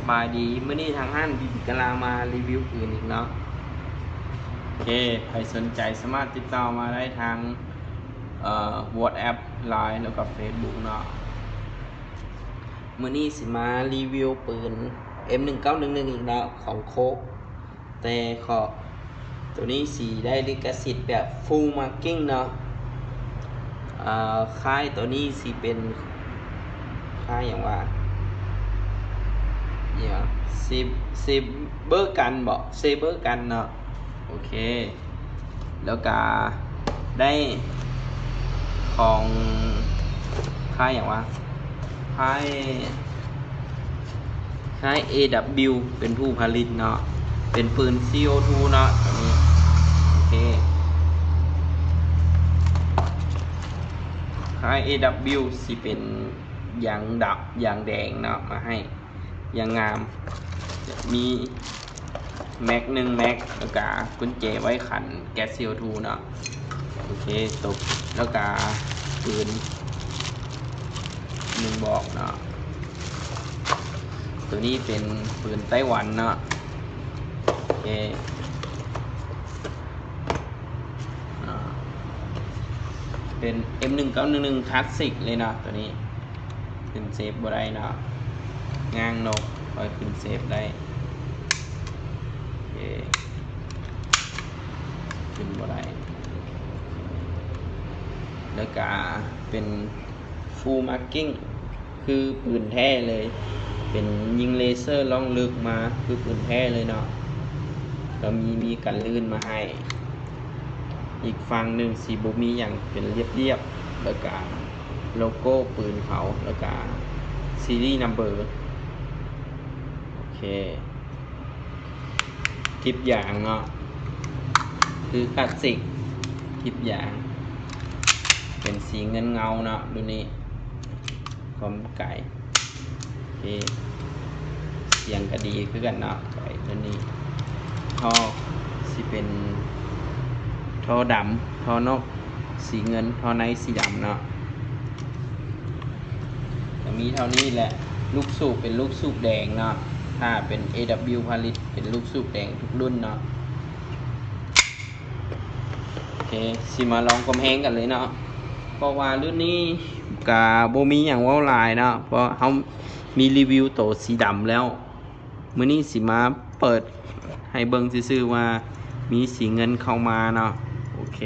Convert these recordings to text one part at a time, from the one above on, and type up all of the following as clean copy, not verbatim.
บายดีเมื่อนี้ทางห้านกำลังมารีวิวปืนอีกเนาะโอเคใครสนใจสามารถติดต่อมาได้ทางWhatsApp Line แล้วก็ Facebook เนาะเมื่อนี้สิมารีวิวปืน M1911 อีกเนาะของโคกแต่ขอตัวนี้สีได้ลิขสิทธิ์แบบ Full Marking เนาะค่ายตัวนี้สีเป็นค่ายอย่างว่าเซเบอร์กันบอกเซเบอร์กันเนาะโอเคแล้วก็ได้ของค่ายอย่างว่าค่าย AW เป็นผู้ผลิตเนาะเป็นปืน CO2 เนาะตัวนี้โอเคค่าย AW สิเป็นยางดับยางแดงเนาะมาให้ยางงามมีแม็ก1 แม็กแล้วก็กุญแจไว้ขันแก๊ส CO2 เนาะโอเคตบแล้วก็ปืน1 บอกเนาะตัวนี้เป็นปืนไต้หวันเนาะโอเคเป็น M1911 คลาสสิกเลยเนาะตัวนี้ขึ้นเซฟบ่ได้เนาะง้างนกคอยขึ้นเซฟได้โอเคขึ้นบ่ได้แล้วก็เป็น Full Marking คือปืนแท้เลยเป็นยิงเลเซอร์ล่องลึกมาคือปืนแท้เลยเนาะแล้วมีกันลื่นมาให้อีกฝั่งหนึ่งสีบุมีอย่างเป็นเรียบๆแล้วก็โลโก้ปืนเขาแล้วก็ซีรีส์นัมเบอร์โอเคคลิปยางเนาะคือคลาสสิกคลิปยางเป็นสีเงินเงาเนาะดูนี้ความไก่โอเคเสียงก็ดีคือกันเนาะไก่ตัวนี้ท่อสิเป็นท่อดำท่อนอกสีเงินท่อในสีดำเนาะจะมีเท่านี้แหละลูกสูบเป็นลูกสูบแดงเนาะถ้าเป็น AW ผลิตเป็นลูกสูบแดงทุกรุ่นเนาะโอเคสิมาลองกำแพงกันเลยเนาะเพราะว่ารุ่นนี้กาโบมีอย่างว่าลายเนาะเพราะเขามีรีวิวโตสีดำแล้วมื้อนี้สิมาเปิดให้เบิ่งซื่อๆว่ามีสีเงินเข้ามาเนาะโอเค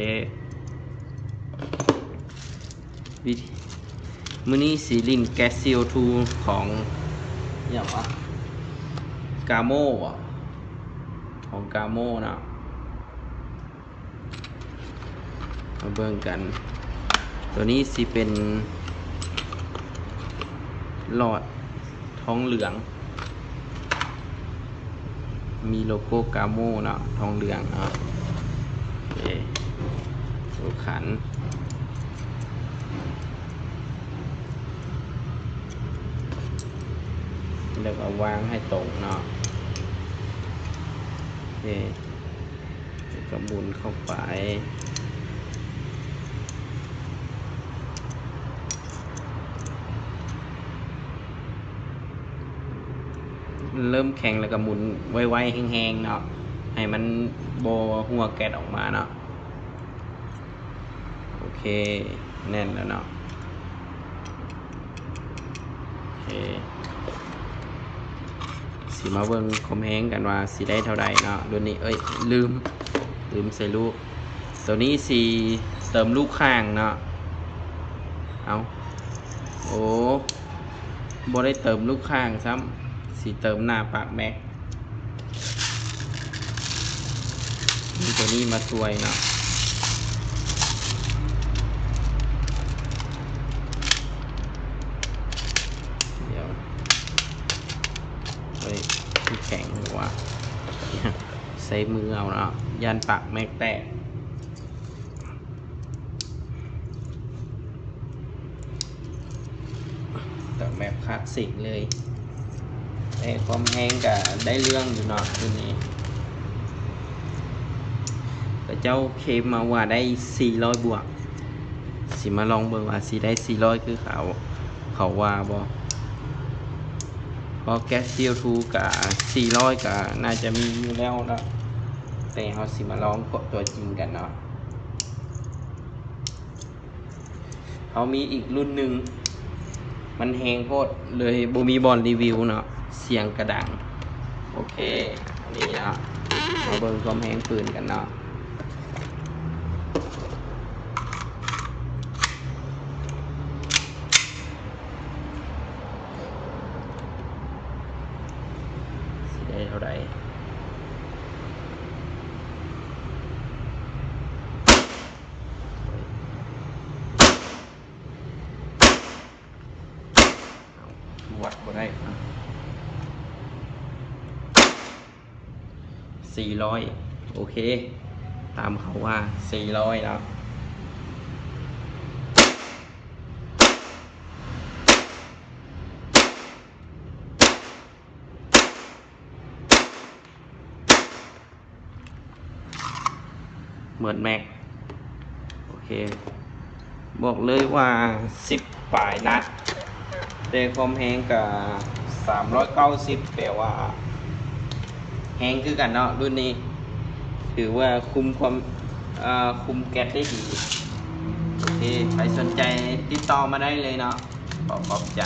มื้อนี้สีลินแก๊ส CO2 ของอย่างวะกาโม่ของกาโม่เนาะมาเบิ่งกันตัวนี้สิเป็นหลอดทองเหลืองมีโลโก้กาโม่เนาะทองเหลืองเนาะโอเคตัวขันแล้วก็วางให้ตรงเนาะโอเคแล้วก็หมุนเข้าไปเริ่มแข็งแล้วก็หมุนไวๆแห้งๆเนาะให้มันโบหัวแกะออกมาเนาะโอเคแน่นแล้วเนาะโอเคสีมาเบิ่งคอมแห้งกันว่าสีได้เท่าใดเนาะรุ่นนี้ลืมใส่ลูกตัวนี้สีเติมลูกข้างเนาะเอาโอ้บ่ได้เติมลูกข้างซ้ำสีเติมหน้าปากแม็กมีตัวนี้มาช่วยเนาะเดี๋ยวที่แข็งหรือว่าใส่มือเอาเนาะยันปากแม็กแตกแต่แม็กคลาสสิกเลยแต่ความแห้งกับได้เรื่องอยู่เนาะตัวนี้แต่เจ้าเคมมาว่าได้400 บวกสิมาลองเบิ่งว่าสิได้400คือเขาว่าบ่ พอแก๊ส CO2 กับ400กับน่าจะมีอยู่แล้วเนาะแต่เราสิมาลองกดตัวจริงกันเนาะเขามีอีกรุ่นหนึ่งมันแหงโคตรเลยบูมีบอลรีวิวเนาะเสียงกระดังโอเคนี่เนาะมาเบิ่งความแหงปืนกันเนาะสิได้เท่าไหร่วัดบ่ได้400โอเคตามเขาว่า400แล้วเหมือนแม็กโอเคบอกเลยว่า10ปลายนัดแต่ความแหงกับ390แปลว่าแหงคือกันเนาะรุ่นนี้ถือว่าคุมแก๊สได้ดีโอเคใครสนใจติดต่อมาได้เลยเนาะขอบใจ